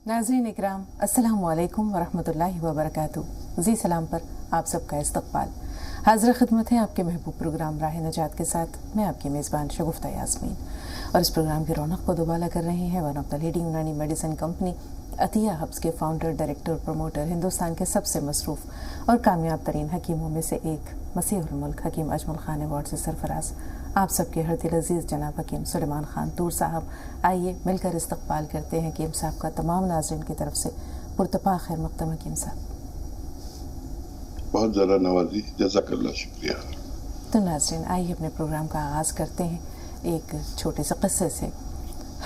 नाज़रीन इकराम, अस्सलामु अलैकुम वरहमतुल्लाहि वबरकातुहू। जी सलाम पर आप सबका इस्तक़बाल। हाज़िर खिदमत है आपके महबूब प्रोग्राम राह नजात के साथ मैं आपकी मेज़बान शगुफ्ता यास्मीन। और इस प्रोग्राम की रौनक को दोबाला कर रहे हैं वन ऑफ द लीडिंग यूनानी मेडिसिन कंपनी अतिया हब्स के फाउंडर, डायरेक्टर और प्रमोटर, हिंदुस्तान के सबसे मसरूफ़ और कामयाब तरीन हकीमों में से एक, मसीहुल मुल्क हकीम अजमल खान अवार्ड से सरफराज आप सबके हर दिल अजीज़ जनाब हकीम सुलेमान खान तूर साहब। आइए मिलकर इस्तक़बाल करते हैं हकीम साहब का तमाम नाज़रीन की तरफ से। पुरतपा खैर मक़दम हकीम साहब। बहुत ज़्यादा नवाजी, जज़ाकल्लाह, शुक्रिया। तो नाज़रीन आइए अपने प्रोग्राम का आगाज़ करते हैं एक छोटे से क़स्से से।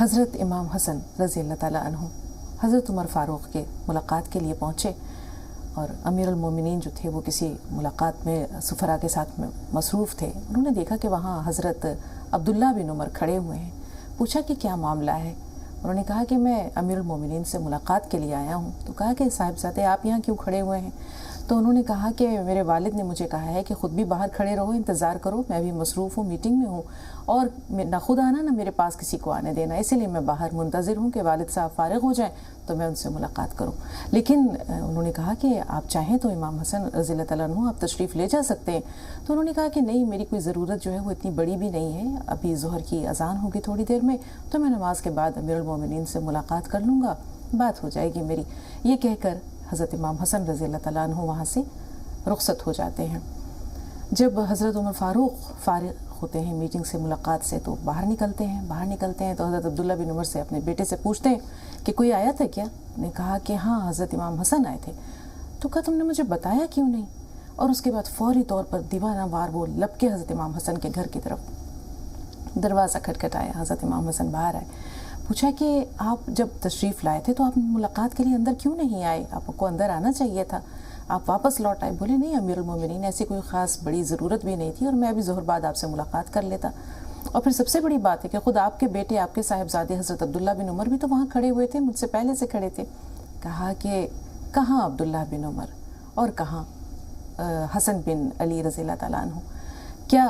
हज़रत इमाम हसन रज़ी अल्लाह ताला अन्हु हज़रत उमर फ़ारूक़ के मुलाक़ात के लिए पहुँचे और अमीरुल मोमिनीन जो थे वो किसी मुलाक़ात में सुफ़रा के साथ में मसरूफ़ थे। उन्होंने देखा कि वहाँ हज़रत अब्दुल्ला बिन उमर खड़े हुए हैं। पूछा कि क्या मामला है। उन्होंने कहा कि मैं अमीरुल मोमिनीन से मुलाक़ात के लिए आया हूँ। तो कहा कि साहिबज़ादे आप यहाँ क्यों खड़े हुए हैं। तो उन्होंने कहा कि मेरे वालिद ने मुझे कहा है कि ख़ुद भी बाहर खड़े रहो, इंतज़ार करो, मैं भी मसरूफ़ हूँ, मीटिंग में हूँ, और ना खुद आना ना मेरे पास किसी को आने देना, इसीलिए मैं बाहर मुंतज़िर हूँ कि वालिद साहब फ़ारिग़ हो जाएं तो मैं उनसे मुलाकात करूँ। लेकिन उन्होंने कहा कि आप चाहें तो इमाम हसन रज़ी अल्लाह तआला अन्हु आप तशरीफ़ ले जा सकते हैं। तो उन्होंने कहा कि नहीं, मेरी कोई ज़रूरत जो है वो इतनी बड़ी भी नहीं है, अभी ज़ोहर की अज़ान होगी थोड़ी देर में, तो मैं नमाज के बाद अमीरुल मोमिनीन से मुलाकात कर लूँगा, बात हो जाएगी मेरी। ये कहकर हज़रत इमाम हसन रज़ी अल्लाह तआला अन्हु वहाँ से रुखसत हो जाते हैं। जब हज़रत उमर फ़ारूक़ फ़ारिग़ होते हैं मीटिंग से, मुलाकात से, तो बाहर निकलते हैं तो हज़रत अब्दुल्ला बिन उमर से अपने बेटे से पूछते हैं कि कोई आया था क्या। ने कहा कि हाँ, हज़रत इमाम हसन आए थे। तो कहा तुमने मुझे बताया क्यों नहीं। और उसके बाद फ़ौरी तौर पर दीवाना वार वो लपके हज़रत इमाम हसन के घर की तरफ। दरवाज़ा खटखटाया, हज़रत इमाम हसन बाहर आए। पूछा कि आप जब तशरीफ़ लाए थे तो आप मुलाकात के लिए अंदर क्यों नहीं आए, आपको अंदर आना चाहिए था, आप वापस लौट आए। बोले नहीं अमीरुल मोमिनीन, ऐसी कोई ख़ास बड़ी ज़रूरत भी नहीं थी और मैं अभी ज़ोहर बाद आपसे मुलाकात कर लेता। और फिर सबसे बड़ी बात है कि ख़ुद आपके बेटे, आपके साहिबजादे हज़रत अब्दुल्ला बिन उमर भी तो वहाँ खड़े हुए थे, मुझसे पहले से खड़े थे। कहा कि कहाँ अब्दुल्ला बिन उमर और कहाँ हसन बिन अली रज़ी अल्लाह तआला अन्हु। क्या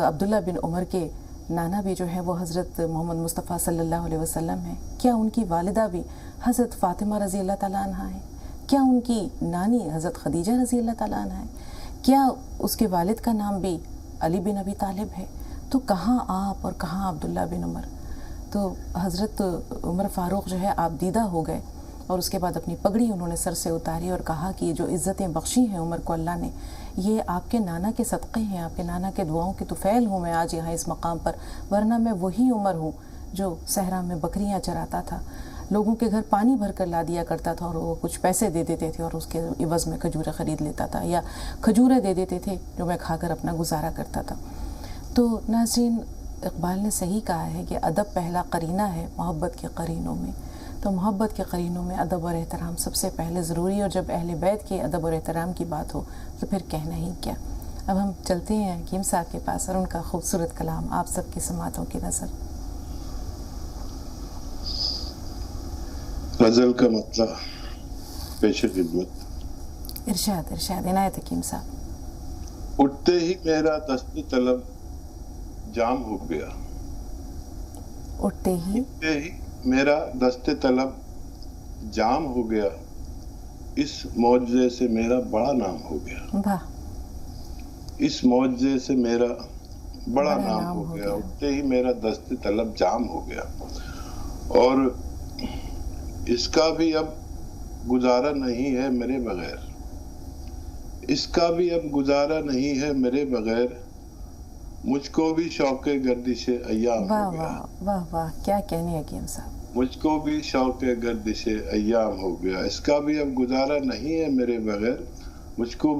अब्दुल्ला बिन उमर के नाना भी जो है वो हज़रत मोहम्मद मुस्तफ़ा सल्लल्लाहु अलैहि वसल्लम हैं? क्या उनकी वालिदा भी हज़रत फ़ातिमा रज़ी अल्लाह तआला अन्हा हैं? क्या उनकी नानी हज़रत खदीजा रज़ी अल्लाह तआला अन्हा है? क्या उसके वालिद का नाम भी अली बिन अबी तालिब है? तो कहाँ आप और कहाँ अब्दुल्ला बिन उमर। तो हज़रत उमर फ़ारूक़ जो है आप दीदा हो गए और उसके बाद अपनी पगड़ी उन्होंने सर से उतारी और कहा कि जो इज़्ज़तें बख्शी हैं उमर को अल्लाह ने, ये आपके नाना के सदक़े हैं, आपके नाना के दुआओं की तुफ़ैल हूँ मैं आज यहाँ इस मकाम पर, वरना मैं वही उमर हूँ जो सहरा में बकरियाँ चराता था, लोगों के घर पानी भर कर ला दिया करता था और वो कुछ पैसे दे देते थे और उसके इवज़ में खजूरें ख़रीद लेता था, या खजूरें दे देते थे जो मैं खाकर अपना गुजारा करता था। तो नाज़रीन, इक़बाल ने सही कहा है कि अदब पहला करीना है मोहब्बत के करीनों में। तो मोहब्बत के करीनों में अदब और एहतराम सबसे पहले ज़रूरी, और जब अहले बैत के अदब और एहतराम की बात हो तो फिर कहना ही क्या। अब हम चलते हैं हकीम साहब के पास और उनका खूबसूरत कलाम आप सबकी समातों की नज़र। गज़ल का मतलब पेशे खिदमत। इरशाद इरशाद इनायत हकीम साहब। उठते ही मेरा दस्त तलब जाम हो गया, उठते ही मेरा दस्त तलब जाम हो गया, इस मौजे से मेरा बड़ा नाम हो गया। वाह। इस मौजे से मेरा बड़ा नाम हो गया। उठते ही मेरा दस्त तलब जाम हो गया, और इसका भी अब गुजारा नहीं है मेरे बगैर, इसका भी अब गुजारा नहीं है मेरे बगैर, मुझको भी शौक़े गर्दिशे अय्याम हो गया। वाह वाह, क्या कहने हकीम साहब। मुझको भी शौक़े गर्दिशे अय्याम हो गया, इसका भी अब गुजारा नहीं है मेरे बगैर, मुझको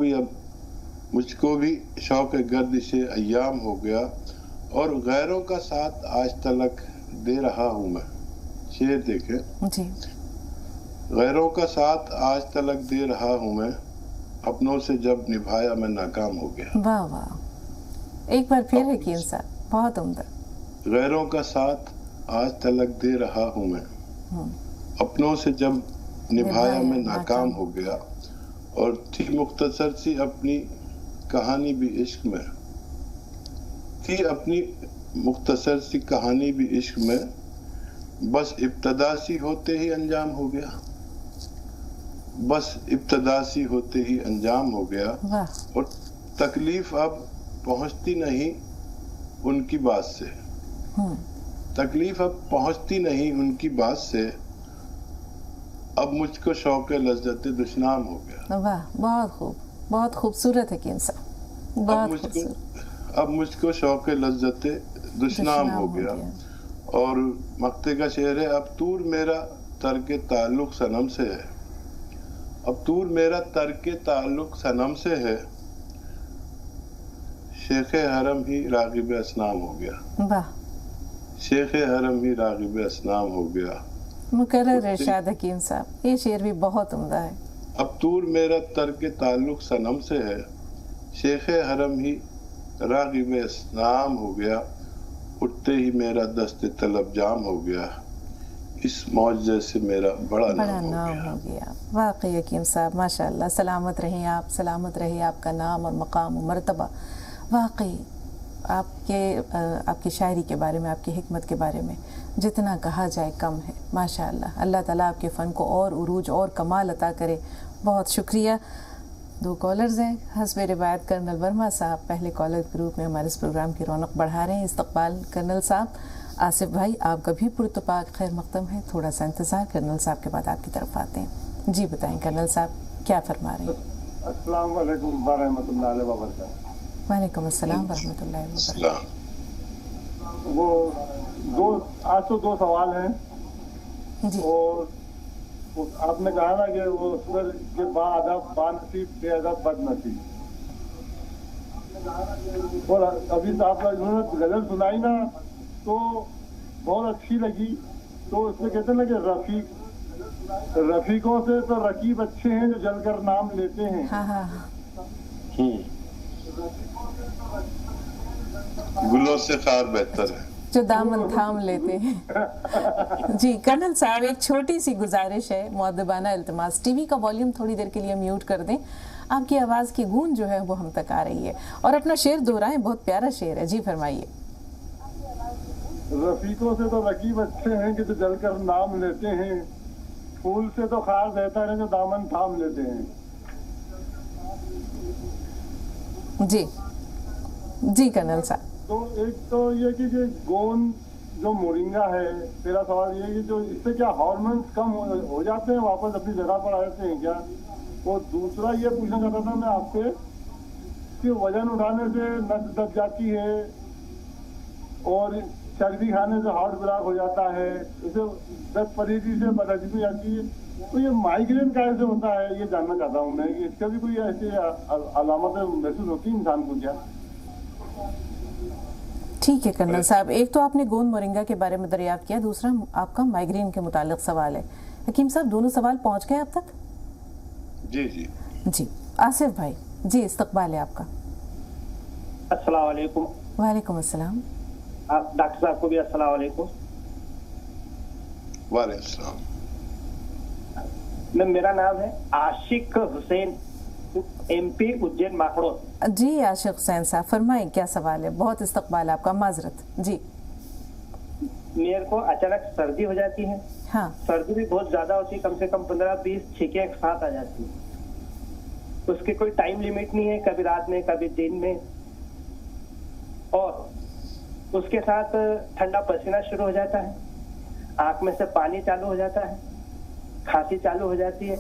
भी शौक़े गर्दिशे अय्याम हो गया, और गैरों का साथ आज तलक दे रहा हूँ मैं। शेर देखें जी। गैरों का साथ आज तलक दे रहा हूँ मैं, अपनों से जब निभाया मैं नाकाम हो गया। वाह वाह, एक बार फिर हकीम साहब, बहुत उम्दा। गैरों का साथ आज तलक दे रहा हूँ मैं, अपनों से जब निभाया मैं नाकाम हो गया, और थी मुख्तसर सी अपनी कहानी भी इश्क में, थी अपनी मुख्तसर सी कहानी भी इश्क में, بس ابتدا سی ہوتے ہی انجام ہو گیا، بس ابتدا سی ہوتے ہی انجام ہو گیا، اور تکلیف اب پہنچتی نہیں ان کی بات سے، تکلیف اب پہنچتی نہیں ان کی بات سے، اب مجھ کو شوق لذت دشنام ہو گیا۔ واہ، بہت خوب، بہت خوبصورت ہے حکیم صاحب، بہت خوبصورت۔ اب مجھ کو شوق لذت دشنام ہو گیا۔ اور مقطع کا شعر ہے، اب طور میرا ترک تعلق صنم سے ہے، اب طور میرا ترک تعلق صنم سے ہے، شیخ حرم ہی راغب اسنام ہو گیا، واہ، شیخ حرم ہی راغب اسنام ہو گیا۔ مکرر ارشاد حکیم صاحب، یہ شعر بھی بہت عمدہ ہے۔ اب طور میرا ترک تعلق صنم سے ہے، شیخ حرم ہی راغب اسنام ہو گیا، اٹھتے ہی میرا دست طلب جام ہو گیا، اس معجزے سے میرا بڑا نام ہو گیا۔ واقعی حکیم صاحب ماشاءاللہ، سلامت رہیں آپ، سلامت رہے آپ کا نام اور مقام و مرتبہ۔ واقعی آپ کی شاعری کے بارے میں، آپ کی حکمت کے بارے میں جتنا کہا جائے کم ہے، ماشاءاللہ۔ اللہ تعالیٰ آپ کے فن کو اور عروج اور کمال عطا کرے۔ بہت شکریہ۔ 2 کالرز ہیں، حسب روایت کرنل ورما صاحب پہلے کالر گروپ میں ہمارے اس پروگرام کی رونق بڑھا رہے ہیں۔ استقبال کرنل صاحب۔ آصف بھائی، آپ کا بھی پرتپاک خیر مقدم ہے، تھوڑا سا انتظار، کرنل صاحب کے بعد آپ کی طرف آتے ہیں۔ جی بتائیں کرنل صاحب، کیا فرما رہے ہیں؟ السلام علیکم ورحمۃ اللہ وبرکاتہ۔ وعلیکم السلام ورحمۃ اللہ وبرکاتہ۔ آج تو 2 سوال ہیں جی، اور آپ نے کہا نا کہ وہ سر کے با ادب با نصیب بے ادب بد نصیب، اور ابھی آپ انہوں نے غزل سنائی نا تو بہت اچھی لگی۔ تو اس میں کہتے ہیں نا کہ رفیقوں سے تو رقیب اچھے ہیں جو جل کر نام لیتے ہیں۔ ہاں ہاں، گلوں سے خار بہتر ہے جو دامن تھام لیتے ہیں۔ جی کرنل صاحب، ایک چھوٹی سی گزارش ہے، مؤدبانہ التماس، ٹی وی کا والیوم تھوڑی دیر کے لیے میوٹ کر دیں، آپ کی آواز کی گونج جو ہے وہ ہم تک آ رہی ہے، اور اپنا شعر دہرائیں، بہت پیارا شعر ہے۔ جی فرمائیے۔ رفیقوں سے تو رقیب اچھے ہیں کہ جو جل کر نام لیتے ہیں، پھول سے تو خار بہتر ہے جو دامن تھام لیتے ہیں۔ جی جی کرنل صاحب۔ تو ایک تو یہ کہ گون جو مورنگا ہے، میرا سوال یہ ہے کہ جو اس سے کیا ہارمونس کم ہو جاتے ہیں، واپس اپنی جگہ پر آ جاتے ہیں کیا؟ اور دوسرا یہ پوچھنا چاہتا تھا میں آپ سے کہ وزن اٹھانے سے نس دب جاتی ہے اور چربی کھانے سے ہارٹ بلاک ہو جاتا ہے، اسے دست پریشی سے بدہضمی آتی ہے، تو یہ مائیگرین کیسے ہوتا ہے یہ جاننا چاہتا ہوں میں کہ اس کا بھی کوئی ایسی علامتیں محسوس ہوتی ہیں انسان کو کیا؟ ٹھیک ہے کرنل صاحب، ایک تو آپ نے گوند مورنگا کے بارے میں دریافت کیا، دوسرا آپ کا مائیگرین کے متعلق سوال ہے۔ حکیم صاحب دونوں سوال پہنچ گئے اب تک؟ جی جی جی آصف بھائی، جی استقبال ہے آپ کا۔ السلام علیکم۔ وعلیکم السلام۔ ڈاکٹر صاحب کو بھی السلام علیکم۔ وعلیکم السلام۔ میرا نام ہے عاشق حسین، ایم پی اجین ماکڑو۔ جی عاشق حسین صاحب فرمائیں، کیا سوال ہے؟ بہت استقبال آپ کا، معذرت۔ جی میرے کو اچانک سردی ہو جاتی ہے، ہاں، سردی بھی بہت زیادہ ہوتی ہے، کم سے کم 15-20 چھینکیں ایک ساتھ آ جاتی ہیں، اس کی کوئی ٹائم لیمٹ نہیں ہے، کبھی رات میں کبھی دن میں، اور اس کے ساتھ ٹھنڈا پسینہ شروع ہو جاتا ہے، آنکھ میں سے پانی چالو ہو جاتا ہے، کھانسی چالو ہو جاتی ہے،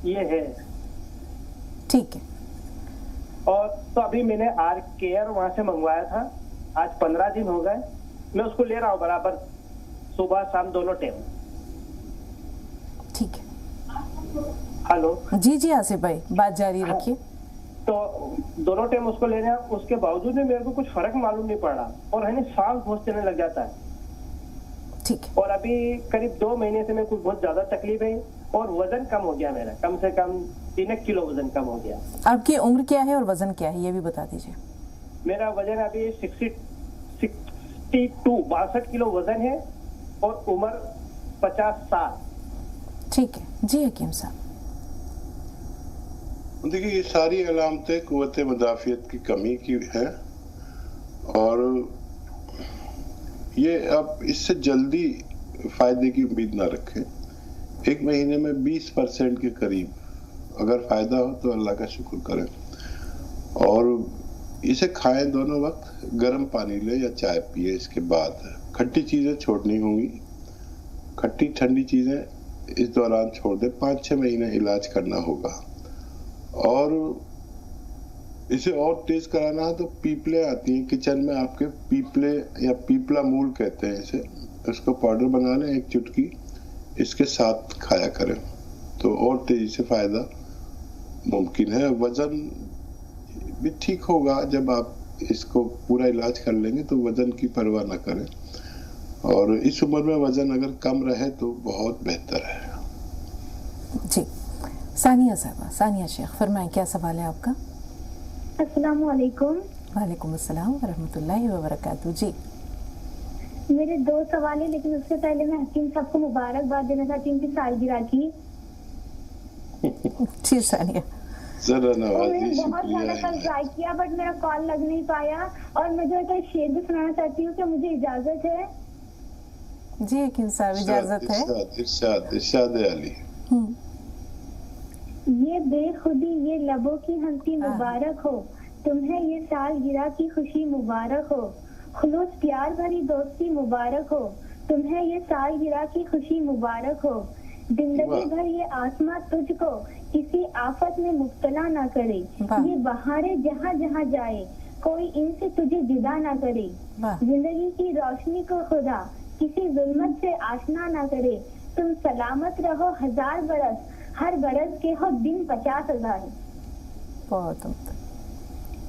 یہ ہے۔ ٹھیک ہے۔ اور تو ابھی میں نے آر کیئر وہاں سے منگوایا تھا، آج 15 دن ہو گئے، میں اس کو لے رہا ہوں برابر صبح شام دونوں ٹائم۔ ٹھیک ہے۔ ہلو جی جی آصف بھائی بات جاری رکھیے۔ تو دونوں ٹائم اس کو لے رہے ہیں، اس کے باوجود بھی میرے کو کچھ فرق معلوم نہیں پڑ رہا، اور ہے نا سانس بہت چلنے لگ جاتا ہے، ٹھیک ہے۔ اور ابھی قریب 2 مہینے سے میرے کو بہت زیادہ تکلیف ہے، اور وزن کم ہو گیا میرا، کم سے کم 3 کلو وزن کم ہو گیا۔ آپ کی عمر کیا ہے اور وزن کیا ہے یہ بھی بتا دیجیے۔ میرا وزن ابھی 62 62 کلو وزن ہے، اور عمر 50 سال۔ ٹھیک ہے جی حکیم صاحب۔ دیکھیے یہ ساری علامتیں قوت مدافعت کی کمی کی ہیں، اور یہ اب اس سے جلدی فائدے کی امید نہ رکھیں. 1 مہینے میں 20% کے قریب اگر فائدہ ہو تو اللہ کا شکر کریں. اور اسے کھائیں دونوں وقت. گرم پانی لیں یا چائے پیے. اس کے بعد کھٹی چیزیں چھوڑنی ہوں گی. کھٹی ٹھنڈی چیزیں اس دوران چھوڑ دیں. 5-6 مہینے علاج کرنا ہوگا. اور اسے اور تیز کرانا ہے تو پیپلے آتی ہیں کچن میں آپ کے. پیپلے یا پیپلا مول کہتے ہیں اسے. اس کو پاؤڈر بنا لیں 1 چٹکی, اس کے ساتھ کھایا کریں تو اور تیزی سے فائدہ ممکن ہے. وزن بھی ٹھیک ہوگا جب آپ اس کو پورا علاج کر لیں گے. تو وزن کی پرواہ نہ کریں. اور اس عمر میں وزن اگر کم رہے تو بہت بہتر ہے. جی ثانیہ صاحبہ, ثانیہ شیخ, فرمائیں کیا سوال ہے آپ کا؟ السلام علیکم. وعلیکم السلام ورحمۃ اللہ وبرکاتہ. جی میرے 2 سوال ہیں, لیکن اس سے پہلے میں حکیم صاحب کو مبارکباد دینا چاہتی ہوں کہ سالگرہ کی. جی ثانیہ, ذرا میں نوازی, نے بہت شکریہ. زیادہ کل ٹرائی کیا بٹ میرا کال لگ نہیں پایا. اور میں جو ایک شعر بھی سنانا چاہتی ہوں کہ مجھے اجازت ہے؟ جی حکیم صاحب اجازت ہے. ارشاد علی. یہ بے خودی یہ لبوں کی ہنسی مبارک ہو, تمہیں یہ سالگرہ کی خوشی مبارک ہو. خلوص پیار بھری دوستی مبارک ہو, تمہیں یہ سالگرہ کی خوشی مبارک ہو. زندگی بھر یہ آسماں تجھ کو کسی آفت میں مبتلا نہ کرے. یہ بہاریں جہاں جہاں جائے کوئی ان سے تجھے جدا نہ کرے. زندگی کی روشنی کو خدا کسی ظلمت سے آشنا نہ کرے. تم سلامت رہو 1000 برس, ہر برس کے ہو دن 50,000.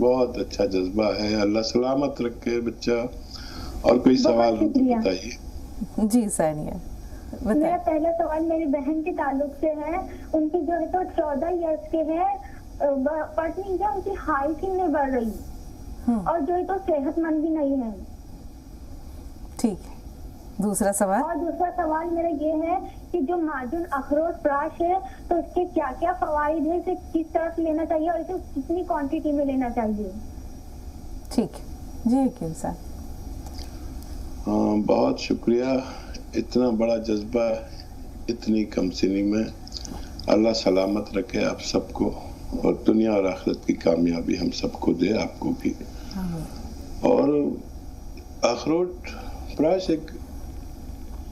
بہت اچھا جذبہ ہے. اللہ سلامت رکھے بچہ. اور کوئی سوال ہو تو بتائیے. جی ثانیہ, میرا پہلا سوال میری بہن کے تعلق سے ہے. ان کی جو ہے تو 14 ایئرس کے ہے, پتہ نہیں کیا ان کی ہائٹ ہی نہیں بڑھ رہی اور جو ہے تو صحت مند بھی نہیں ہے. ٹھیک ہے. دوسرا سوال. اور دوسرا سوال میرا یہ ہے کہ جو معجون اخروٹ پراش ہے تو اس کے کیا کیا فوائد ہیں, اسے کس طرح سے لینا چاہیے اور اسے کتنی کوانٹٹی میں لینا چاہیے؟ ٹھیک ہے. جی حکیم صاحب. بہت شکریہ. اتنا بڑا جذبہ اتنی کم سنی میں. اللہ سلامت رکھے آپ سب کو اور دنیا اور آخرت کی کامیابی ہم سب کو دے, آپ کو بھی. اور اخروٹ پراش ایک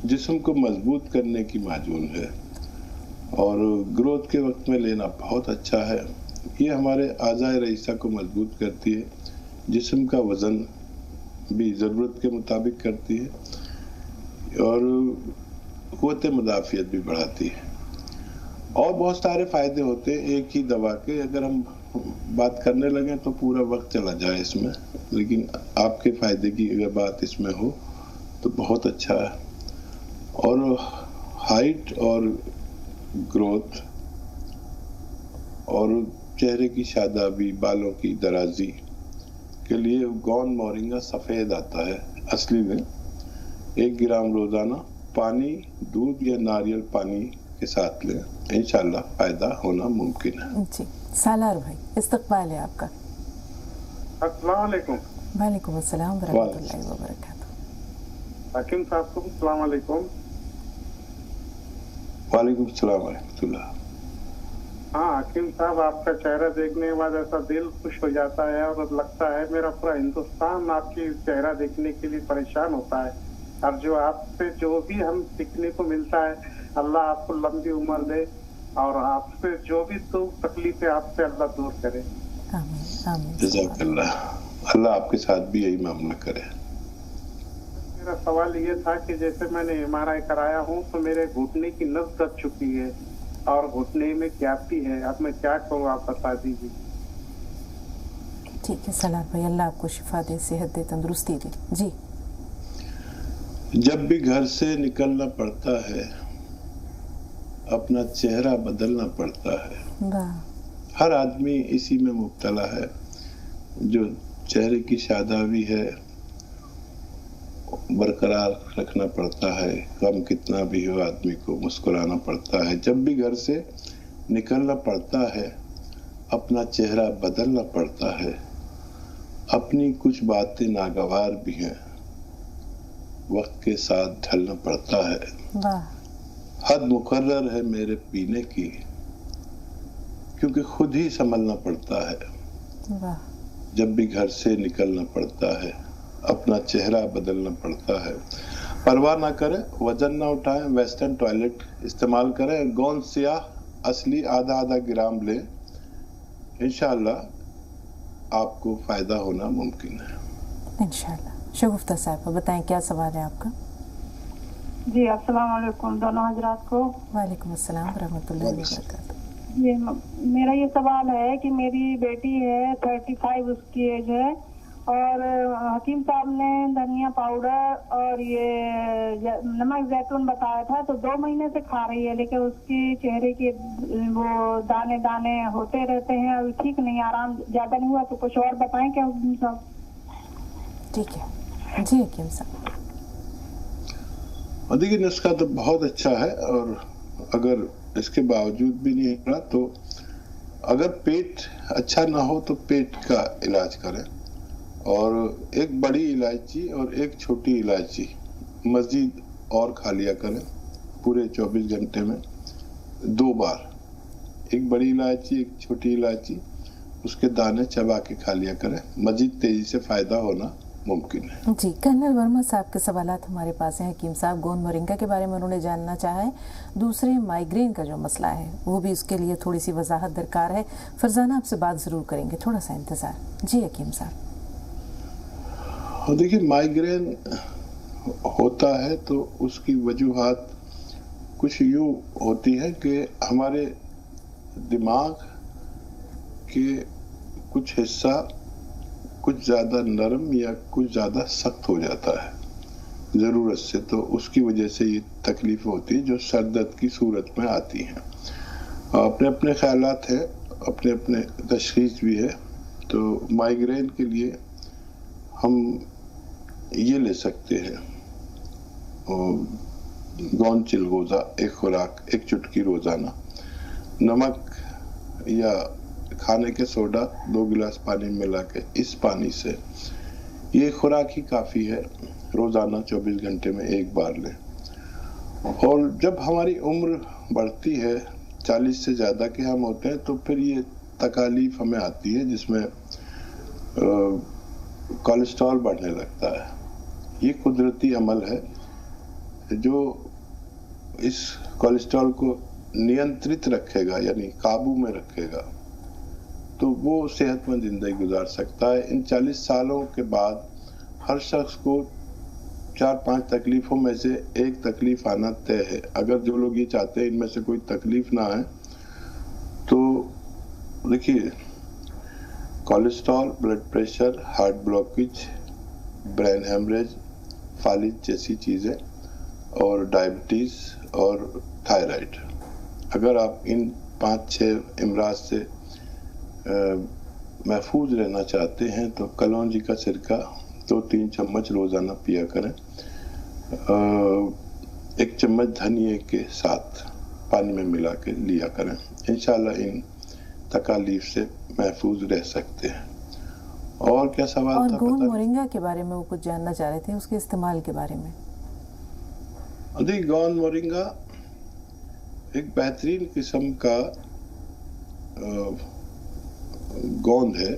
جسم کو مضبوط کرنے کی معجون ہے اور گروتھ کے وقت میں لینا بہت اچھا ہے. یہ ہمارے اعضائے رئیسہ کو مضبوط کرتی ہے. جسم کا وزن بھی ضرورت کے مطابق کرتی ہے اور قوت مدافعت بھی بڑھاتی ہے. اور بہت سارے فائدے ہوتے ہیں ایک ہی دوا کے. اگر ہم بات کرنے لگیں تو پورا وقت چلا جائے اس میں, لیکن آپ کے فائدے کی اگر بات اس میں ہو تو بہت اچھا ہے. اور ہائٹ اور گروتھ اور چہرے کی شادابی, بالوں کی درازی کے لیے گون مورنگا سفید آتا ہے اصلی میں. 1 گرام روزانہ پانی, دودھ یا ناریل پانی کے ساتھ لیں, انشاءاللہ فائدہ ہونا ممکن ہے. جی سالار بھائی, استقبال ہے آپ کا. السلام علیکم. وعلیکم السلام ورحمۃ اللہ وبرکاتہ. حکیم صاحب کو السلام علیکم. وعلیکم السلام ورحمۃ اللہ. ہاں حکیم صاحب, آپ کا چہرہ دیکھنے کے بعد ایسا دل خوش ہو جاتا ہے اور لگتا ہے میرا پورا ہندوستان آپ کی چہرہ دیکھنے کے لیے پریشان ہوتا ہے. اور جو آپ سے جو بھی ہم سیکھنے کو ملتا ہے, اللہ آپ کو لمبی عمر دے اور آپ سے جو بھی تکلیف ہے آپ سے اللہ دور کرے. جزاک اللہ. اللہ آپ کے ساتھ بھی یہی معاملہ کرے. میرا سوال یہ تھا کہ جیسے میں نے MRI کرایا ہوں تو میرے گھٹنے کی نس دب چکی ہے اور گھٹنے میں کیپٹی ہے. اب میں کیا کروں, آپ بتا دیجیے. ٹھیک ہے سالار بھائی, اللہ آپ کو شفا دے, صحت دے, تندرستی دے. جی جب بھی گھر سے نکلنا پڑتا ہے اپنا چہرہ بدلنا پڑتا ہے. ہر آدمی اسی میں مبتلا ہے. جو چہرے کی شادابی ہے برقرار رکھنا پڑتا ہے. غم کتنا بھی ہو آدمی کو مسکرانا پڑتا ہے. جب بھی گھر سے نکلنا پڑتا ہے اپنا چہرہ بدلنا پڑتا ہے. اپنی کچھ باتیں ناگوار بھی ہیں वक्त के साथ ढलना पड़ता है। वाह। हद मुकर्रर है मेरे पीने की, क्योंकि खुद ही संभलना पड़ता है। वाह। जब भी घर से निकलना पड़ता है, अपना चेहरा बदलना पड़ता है। परवाह ना करें, वजन ना उठाएं, वेस्टर्न टॉयलेट इस्तेमाल करें, गोंद सियाह असली आधा आधा ग्राम लें, इंशाअल्लाह आपको फायदा होना मुमकिन है। इंशाअल्लाह। शगुफ्ता साहिबा, बताएं क्या सवाल है आपका? जी अस्सलाम वालेकुम दोनों हजरात को। वालेकुम अस्सलाम रहमतुल्लाहि व बरकातहू। ये मेरा ये सवाल है कि मेरी बेटी है 35 उसकी एज है, और हकीम साहब ने धनिया पाउडर और ये नमक जैतून बताया था, तो 2 महीने से खा रही है, लेकिन उसकी चेहरे के वो दाने दाने होते रहते हैं, अभी ठीक नहीं, आराम ज्यादा नहीं हुआ, तो कुछ और बताएं क्या हकीम साहब? ठीक है जी हकीम साहब। और देखिए नुस्खा तो बहुत अच्छा है, और अगर इसके बावजूद भी नहीं हो रहा तो अगर पेट अच्छा ना हो तो पेट का इलाज करें, और एक बड़ी इलायची और एक छोटी इलायची मजीद और खा लिया करें पूरे 24 घंटे में 2 बार। एक बड़ी इलायची एक छोटी इलायची, उसके दाने चबा के खा लिया करें, मजीद तेजी से फायदा होना मुमकिन है। जी कर्नल वर्मा साहब के सवालात हमारे पास हैं। हकीम साहब गोंद मोरिंगा के बारे में उन्होंने जानना चाहा है। दूसरे माइग्रेन का जो मसला है वो भी, उसके लिए थोड़ी सी वजाहत दरकार है। फरजाना आपसे बात ज़रूर करेंगे, थोड़ा सा इंतज़ार। जी हकीम साहब। और देखिए माइग्रेन होता है तो उसकी वजूहात कुछ यूँ होती है कि हमारे दिमाग के कुछ हिस्सा कुछ ज़्यादा नरम या कुछ ज़्यादा सख्त हो जाता है ज़रूरत से, तो उसकी वजह से ये तकलीफ होती है जो सर दर्द की सूरत में आती हैं। अपने अपने ख्यालात हैं, अपने अपने तशख़ीस भी है। तो माइग्रेन के लिए हम ये ले सकते हैं गोंद चिलगोज़ा एक खुराक, 1 चुटकी रोज़ाना, नमक या खाने के सोडा 2 गिलास पानी में मिला के इस पानी से, ये खुराक ही काफ़ी है, रोज़ाना 24 घंटे में 1 बार लें। और जब हमारी उम्र बढ़ती है, 40 से ज़्यादा के हम होते हैं, तो फिर ये तकालीफ हमें आती है जिसमें कोलेस्ट्रॉल बढ़ने लगता है। ये कुदरती अमल है जो इस कोलेस्ट्रॉल को नियंत्रित रखेगा, यानी काबू में रखेगा, तो वो सेहतमंद ज़िंदगी गुजार सकता है। इन 40 सालों के बाद हर शख्स को 4-5 तकलीफ़ों में से एक तकलीफ़ आना तय है। अगर जो लोग ये चाहते हैं इनमें से कोई तकलीफ़ ना आए, तो देखिए cholesterol, blood pressure, heart blockage, brain haemorrhage, फालिज जैसी चीज़ें, और डायबिटीज़ और थायराइड, अगर आप इन 5-6 अमराज से महफूज रहना चाहते हैं तो कलौंजी का सिरका 2-3 चम्मच रोज़ाना पिया करें, 1 चम्मच धनिए के साथ पानी में मिला के लिया करें। इंशाल्लाह इन तकालीफ से महफूज रह सकते हैं। और क्या सवाल और था? गोंद मोरिंगा के बारे में वो कुछ जानना चाह रहे थे, उसके इस्तेमाल के बारे में। जी गोंद मोरिंगा एक बेहतरीन किस्म का गोंद है,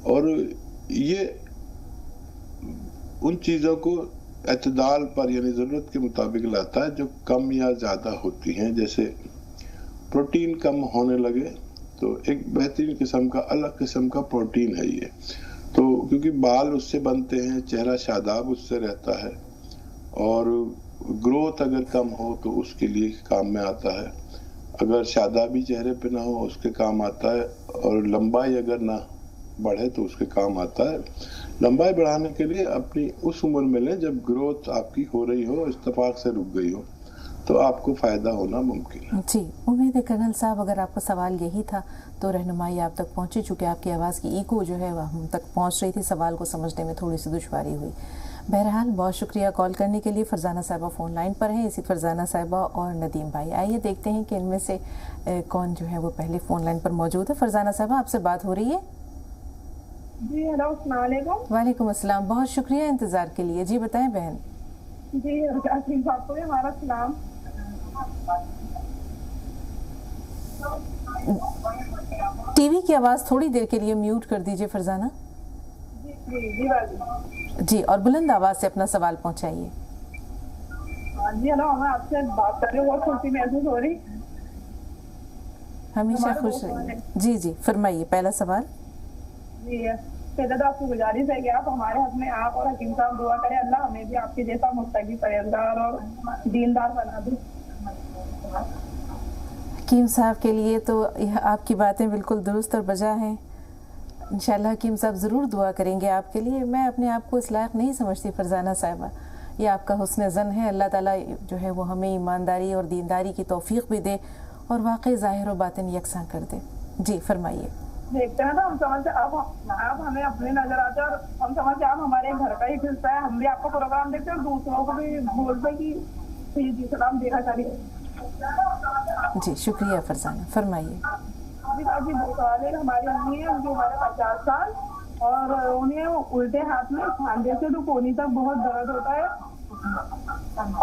और ये उन चीज़ों को एतदाल पर यानी ज़रूरत के मुताबिक लाता है जो कम या ज़्यादा होती हैं। जैसे प्रोटीन कम होने लगे तो एक बेहतरीन किस्म का, अलग किस्म का प्रोटीन है ये, तो क्योंकि बाल उससे बनते हैं, चेहरा शादाब उससे रहता है, और ग्रोथ अगर कम हो तो उसके लिए काम में आता है। अगर शादाबी चेहरे पे ना हो उसके काम आता है, और लंबाई अगर ना बढ़े तो उसके काम आता है। लंबाई बढ़ाने के लिए अपनी उस उम्र में लें जब ग्रोथ आपकी हो रही हो, इत्तेफाक से रुक गई हो, तो आपको फ़ायदा होना मुमकिन है। जी उम्मीद है कर्नल साहब अगर आपका सवाल यही था तो रहनुमाई आप तक पहुंची, चूँकि आपकी आवाज़ की इको जो है वह हम तक पहुंच रही थी, सवाल को समझने में थोड़ी सी दुश्वारी हुई। बहरहाल बहुत शुक्रिया कॉल करने के लिए। फरजाना साहिबा फ़ोन लाइन पर है, इसी फरजाना साहिबा और नदीम भाई। आइए देखते हैं कि इनमें से कौन जो है वो पहले फ़ोन लाइन पर मौजूद है। फरजाना साहिबा आपसे बात हो रही है? جی ہیلو السلام علیکم. وعلیکم السلام. بہت شکریہ انتظار کے لیے. جی بتائیں بہن. جی حکیم صاحب کو بھی ہمارا سلام. ٹی وی کی آواز تھوڑی دیر کے لیے میوٹ کر دیجیے فرزانہ. جی اور بلند آواز سے اپنا سوال پہنچائیے. جی ہلو میں آپ سے بات کر رہی ہوں, بہت خوشی محسوس ہو رہی. ہمیشہ خوش رہیے. جی جی فرمائیے پہلا سوال. جی سیدت آپ کی گزارش ہے کہ آپ ہمارے حق میں آپ اور حکیم صاحب دعا کریں, اللہ ہمیں بھی آپ کے جیسا متقی پرہیزگار اور دیندار بنا دے. حکیم صاحب کے لیے تو آپ کی باتیں بالکل درست اور بجا ہیں. انشاءاللہ حکیم صاحب ضرور دعا کریں گے آپ کے لیے. میں اپنے آپ کو اس لائق نہیں سمجھتی فرزانہ صاحبہ, یہ آپ کا حسن ظن ہے. اللہ تعالیٰ جو ہے وہ ہمیں ایمانداری اور دینداری کی توفیق بھی دے اور واقعی ظاہر و باطن یکساں کر دے. جی فرمائیے. دیکھتے ہیں نا ہم سمجھتے آپ ہمیں اپنے نظر آتے اور ہم سمجھتے آپ ہمارے گھر کا ہی حصہ ہے. ہم بھی آپ کا پروگرام دیکھتے ہیں اور دوسروں کو بھی بولتے کہ جی سلام دیکھا چاہیے. جی شکریہ فرزانہ, فرمائیے. جی وہ سوال ہے, ہماری امی ہے جو ہمارے 50 سال اور انہیں الٹے ہاتھ میں کھاندے سے تو کونی تک بہت درد ہوتا ہے,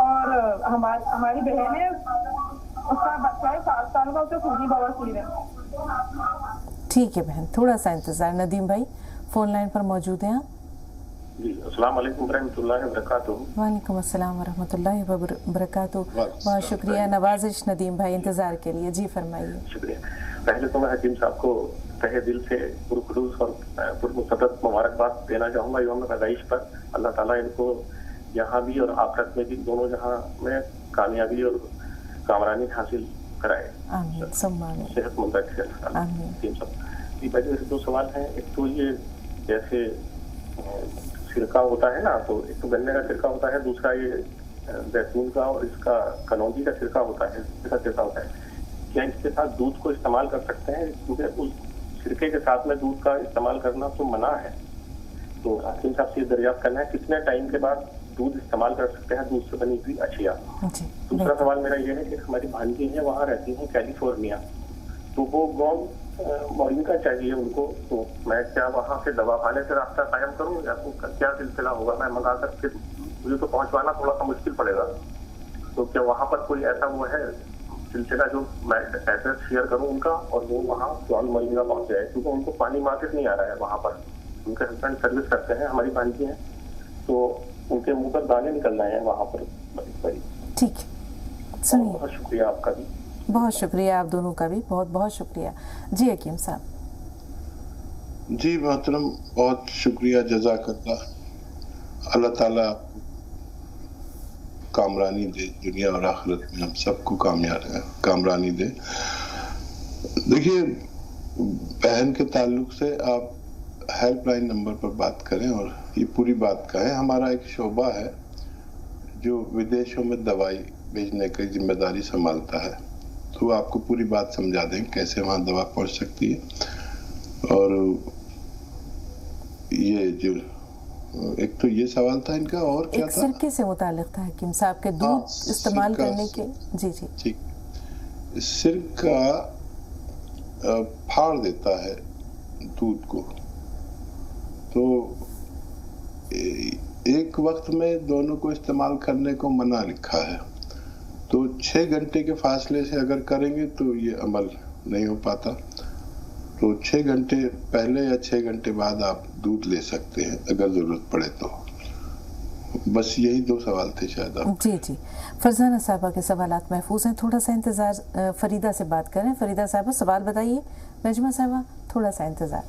اور ہماری بہن ہے اس کا بچہ ہے 7 سال کا, اسے خونی بواسیر ہے. ٹھیک ہے بہن, تھوڑا سا انتظار. ندیم بھائی فون لائن پر موجود ہیں آپ. جی السلام علیکم ورحمۃ اللہ وبرکاتہ. وعلیکم السلام ورحمۃ اللہ وبرکاتہ. بہت شکریہ نوازش ندیم بھائی انتظار کے لیے. جی فرمائیے. شکریہ. پہلے تو میں حکیم صاحب کو تہہ دل سے پرخلوص اور پرمصدق مبارکباد دینا چاہوں گا یوم پیدائش پر. اللہ تعالیٰ ان کو یہاں بھی اور آخرت میں بھی دونوں جہاں میں کامیابی اور کامرانی حاصل کرائے. آمین ثم آمین. صحت مند رکھے حکیم صاحب. میرے 2 سوال ہیں. ایک تو یہ جیسے سرکہ ہوتا ہے نا, تو ایک تو گنے کا سرکہ ہوتا ہے, دوسرا یہ زیتون کا اور اس کا کنوجی کا سرکہ ہوتا ہے. اس کا سرکہ ہوتا ہے, کیا اس کے ساتھ دودھ کو استعمال کر سکتے ہیں؟ کیونکہ اس سرکے کے ساتھ میں دودھ کا استعمال کرنا تو منع ہے. تو حکیم صاحب سے یہ دریافت کرنا ہے کتنے ٹائم کے بعد دودھ استعمال کر سکتے ہیں دودھ سے بنی ہوئی اشیاء. دوسرا سوال میرا یہ ہے کہ ہماری بھانجی ہیں وہاں رہتی ہیں کیلیفورنیا, تو وہ گون مورنگا چاہیے ان کو, تو میں کیا وہاں سے دوا خانے سے رابطہ قائم کروں یا کیا سلسلہ ہوگا؟ میں منگا کر کے مجھے تو پہنچوانا تھوڑا سا مشکل پڑے گا, تو کیا وہاں پر کوئی ایسا وہ ہے سلسلہ جو میں ایڈریس شیئر کروں ان کا اور وہ وہاں جون مورنگا پہنچ جائے؟ کیونکہ ان کو پانی مارکیٹ نہیں آ رہا ہے وہاں پر. ان کے ہسبینڈ سروس کرتے ہیں, ہماری بھانجی ہیں, تو ان کے منہ پر دانے نکل رہے ہیں وہاں پر بڑی. ٹھیک سنیے. بہت شکریہ آپ کا بھی. بہت شکریہ آپ دونوں کا بھی, بہت بہت شکریہ. جی حکیم صاحب. جی محترم بہت شکریہ, جزاک اللہ. اللہ تعالیٰ آپ کو کامرانی دے, دنیا اور آخرت میں ہم سب کو کامرانی دے. دیکھیے بہن کے تعلق سے آپ ہیلپ لائن نمبر پر بات کریں اور یہ پوری بات کہیں. ہمارا ایک شعبہ ہے جو ودیشوں میں دوائی بھیجنے کی ذمہ داری سنبھالتا ہے, تو وہ آپ کو پوری بات سمجھا دیں کیسے وہاں دوا پہنچ سکتی ہے. اور یہ جو ایک تو یہ سوال تھا ان کا, اور کیا تھا؟ سرکے سے متعلق تھا حکیم صاحب کے دودھ استعمال کرنے کے. جی جی ٹھیک. سرکہ پھاڑ دیتا ہے دودھ کو, تو ایک وقت میں دونوں کو استعمال کرنے کو منع لکھا ہے, تو 6 گھنٹے کے فاصلے سے اگر کریں گے تو یہ عمل نہیں ہو پاتا. تو 6 گھنٹے پہلے یا 6 گھنٹے بعد آپ دودھ لے سکتے ہیں اگر ضرورت پڑے تو. بس یہی 2 سوال تھے شاید آپ. جی جی فرزانہ صاحبہ کے سوالات محفوظ ہیں, تھوڑا سا انتظار. فریدہ سے بات کریں. فریدہ صاحبہ سوال بتائیے. نجمہ صاحبہ تھوڑا سا انتظار.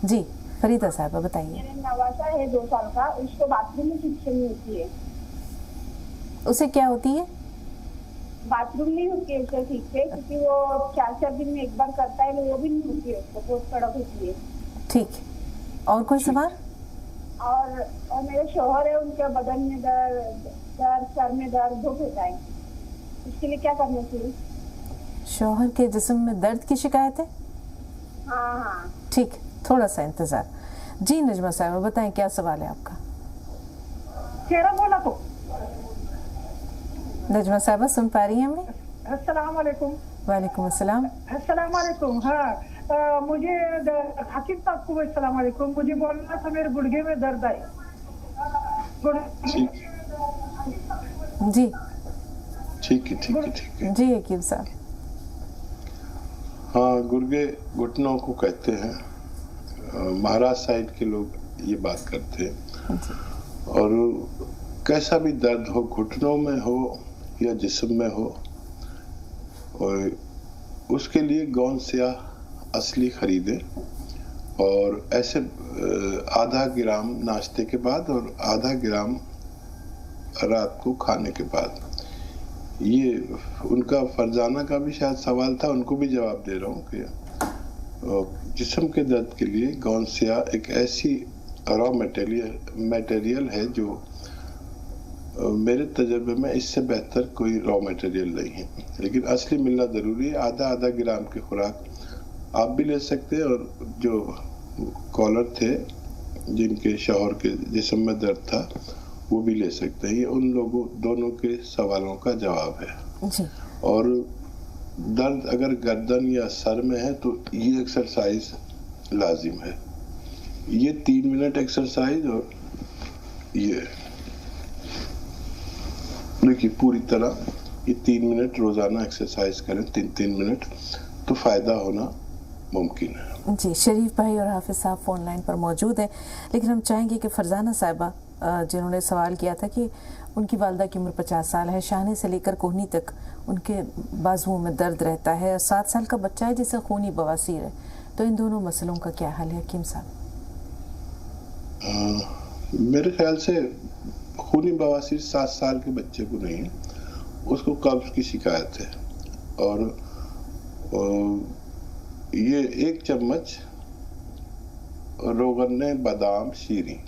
جی فریدہ صاحبہ بتائیے. میرے نواسا ہے 2 سال کا, اس کو باتھ روم میں کچن ہوتی ہے. اسے کیا ہوتی ہے؟ باتھ روم نہیں ہوتی ہے اسے ٹھیک سے, کیونکہ وہ 4 دن میں ایک بار کرتا ہے, وہ بھی نہیں ہوتی ہے, اس کو بہت کڑک ہوتی ہے. ٹھیک. اور کوئی سوال؟ اور میرے شوہر ہے, ان کے بدن میں درد, سر میں درد ہوتا ہے, اس کے لیے کیا کرنا چاہیے؟ شوہر کے جسم میں درد کی شکایت ہے؟ ہاں. ٹھیک, تھوڑا سا انتظار. جی نجمہ صاحبہ بتائیں کیا سوال ہے آپ کا؟ چہرہ بولا تو. نجمہ صاحبہ سن پا رہی ہیں ہمیں؟ السلام علیکم. وعلیکم السلام. السلام علیکم. ہاں मुझे हकीम साहब को अस्सलाम वालेकुम, मुझे बोलना था मेरे गुड़घे में दर्द आई। जी ठीक है जी हकीम साहब। हाँ, गुर्गे घुटनों को कहते हैं, महाराष्ट्र साइड के लोग ये बात करते हैं। और कैसा भी दर्द हो, घुटनों में हो या जिस्म में हो, और उसके लिए गोंद स्याह असली खरीदें, और ऐसे आधा ग्राम नाश्ते के बाद और आधा ग्राम रात को खाने के बाद। ये उनका फरजाना का भी शायद सवाल था, उनको भी जवाब दे रहा हूँ कि जिस्म के दर्द के लिए गोंद स्याह एक ऐसी रॉ मटेरियल है जो मेरे तजर्बे में इससे बेहतर कोई रॉ मटेरियल नहीं है, लेकिन असली मिलना ज़रूरी है। आधा ग्राम की खुराक आप भी ले सकते हैं, और जो कॉलर थे जिनके शौहर के जिस्म में दर्द था वो भी ले सकते हैं। ये उन लोगों दोनों के सवालों का जवाब है जी। और दर्द अगर गर्दन या सर में है तो ये एक्सरसाइज लाजिम है। ये 3 मिनट एक्सरसाइज, और ये देखिए पूरी तरह ये 3 मिनट रोजाना एक्सरसाइज करें, 3 मिनट, तो फायदा होना मुमकिन है। जी, शरीफ भाई और हाफिज साहब फोन लाइन पर मौजूद हैं, लेकिन हम चाहेंगे कि फरजाना साहिबा जिन्होंने सवाल किया था कि उनकी वालदा की उम्र 50 साल है, शाने से लेकर कोहनी तक उनके बाजुओं में दर्द रहता है, और 7 साल का बच्चा है जिसे खूनी बवासीर है, तो इन दोनों मसलों का क्या हल है हकीम साहब? मेरे ख्याल से खूनी बवासीर 7 साल के बच्चे को नहीं है, उसको कब्ज की शिकायत है, और ये 1 चम्मच रोगन बादाम शीरी,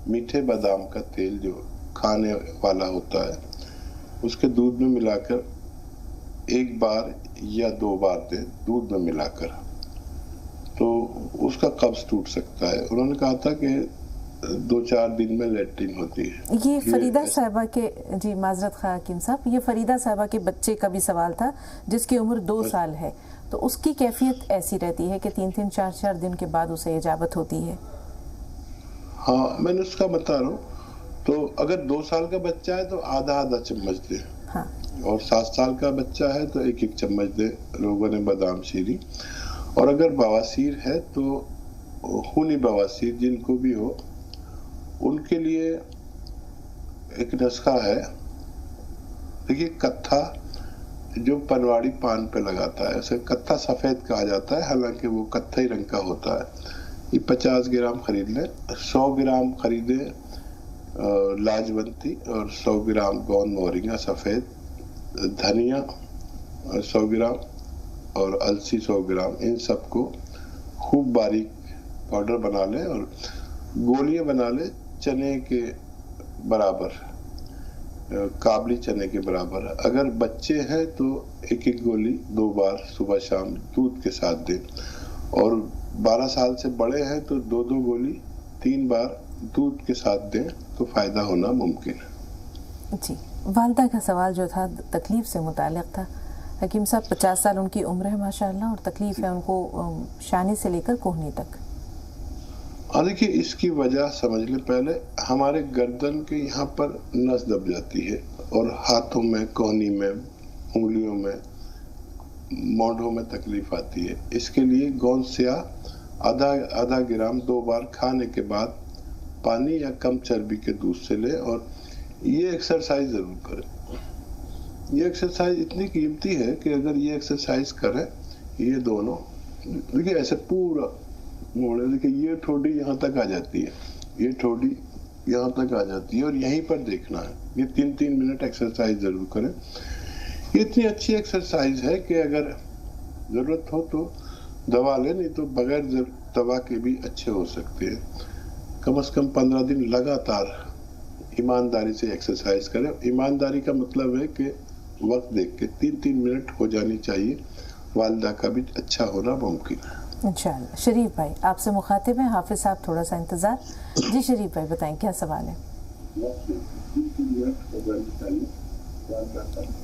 मीठे बादाम का तेल जो खाने वाला होता है, उसके दूध में मिलाकर 1 बार या 2 बार दें, दूध में मिलाकर, तो उसका कब्ज टूट सकता है। उन्होंने कहा था कि 2-4 दिन में लैट्रिन होती है। ये फरीदा साहिबा के, जी माजरत खा हकीम साहब, ये फरीदा साहिबा के बच्चे का भी सवाल था जिसकी उम्र 2 साल है, तो उसकी कैफियत ऐसी रहती है कि 3-3, 4-4 दिन के बाद उसे इजाबत होती है। हाँ, मैंने उसका बता रहा हूँ, तो अगर 2 साल का बच्चा है तो आधा चम्मच दे, हाँ। और 7 साल का बच्चा है तो 1-1 चम्मच दे रोगन बादाम शीरी। और अगर बवासीर है तो खूनी बवासीर जिनको भी हो, उनके लिए एक नुस्खा है। देखिए, कत्था जो पनवाड़ी पान पे लगाता है उसे कत्था सफ़ेद कहा जाता है, हालांकि वो कत्थई रंग का होता है। ये 50 ग्राम खरीद लें, 100 ग्राम खरीदे लाजवंती, और 100 ग्राम गोंद मोरिंगा सफ़ेद, धनिया 100 ग्राम और अलसी 100 ग्राम, इन सबको खूब बारीक पाउडर बना लें और गोलियां बना लें चने के बराबर, काबली चने के बराबर। अगर बच्चे हैं तो 1-1 गोली 2 बार सुबह शाम दूध के साथ दें, और 12 साल से बड़े हैं तो 2-2 गोली 3 बार दूध के साथ दें, तो फायदा होना मुमकिन है। जी, वालदा का सवाल जो था तकलीफ से मुताल्लिक था हकीम साहब। 50 साल उनकी उम्र है माशाअल्लाह, और तकलीफ है उनको शाने से लेकर कोहनी तक। देखिए, इसकी वजह समझ लें। पहले हमारे गर्दन के यहाँ पर नस दब जाती है, और हाथों में, कोहनी में, उंगलियों में, मोढ़ों में तकलीफ आती है। इसके लिए गोंद स्याह आधा ग्राम 2 बार खाने के बाद पानी या कम चर्बी के दूध से लें, और ये एक्सरसाइज जरूर करें। ये एक्सरसाइज इतनी कीमती है कि अगर ये एक्सरसाइज करें, ये दोनों, देखिए ऐसे पूरा मोड़े, देखिए ये ठोडी यहाँ तक आ जाती है, ये ठोडी यहाँ तक आ जाती है, और यहीं पर देखना है। ये 3-3 मिनट एक्सरसाइज जरूर करें। ये इतनी अच्छी एक्सरसाइज है कि अगर जरूरत हो तो दवा लें, नहीं तो बगैर दवा के भी अच्छे हो सकते हैं। कम से कम 15 दिन लगातार ईमानदारी से एक्सरसाइज करें। ईमानदारी का मतलब है कि वक्त देख के 3-3 मिनट हो जानी चाहिए। वालिदा का भी अच्छा होना मुमकिन है इंशाअल्लाह। शरीफ भाई आपसे मुखातिब हैं, हाफिज साहब थोड़ा सा इंतजार। जी शरीफ भाई बताएं क्या सवाल है?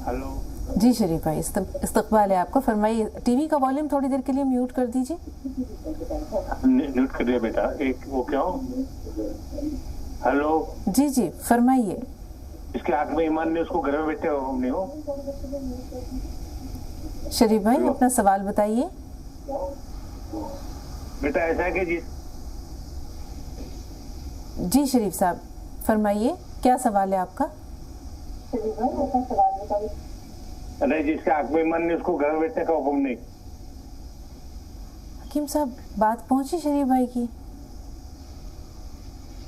हेलो जी शरीफ भाई, इस्तकबाल है आपका, फरमाइए। टीवी का वॉल्यूम थोड़ी देर के लिए म्यूट कर दीजिए। म्यूट कर दिया बेटा, एक वो क्या हो। हेलो जी जी फरमाइए। इसके आंख में ईमान नहीं, उसको घर में बैठे हो नहीं हो। शरीफ भाई अपना सवाल बताइए। बेटा ऐसा है कि जी शरीफ साहब फरमाइए, क्या सवाल है आपका? नहीं, जिसके आंख में ईमान नहीं उसको घर में बैठने का हुक्म नहीं। हकीम साहब बात पहुंची शरीफ भाई की?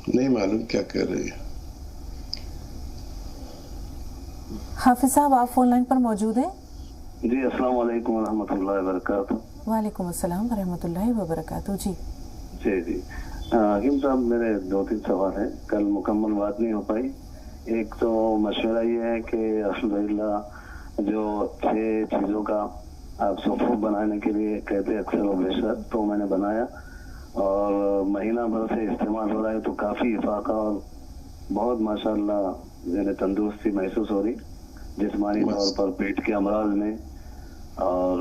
नहीं मालूम क्या कह रही है। हाफिज साहब आप फोन लाइन पर मौजूद हैं? जी अस्सलाम वालेकुम रहमतुल्लाहि व बरकातुहू। वालेकुम अस्सलाम व रहमतुल्लाहि व बरकातुहू। जी जी हकीम साहब मेरे 2-3 सवाल हैं, कल मुकम्मल बात नहीं हो पाई। एक तो मशवरा ये है कि अल्हम्दुलिल्लाह जो 6 चीज़ों का आप सुफ़ूफ़ बनाने के लिए कहते अक्सर व बेशक, तो मैंने बनाया और महीना भर से इस्तेमाल हो रहा है, तो काफ़ी इफाका और बहुत माशाअल्लाह मुझे तंदुरुस्ती महसूस हो रही जिस्मानी तौर पर, पेट के अमराज में, और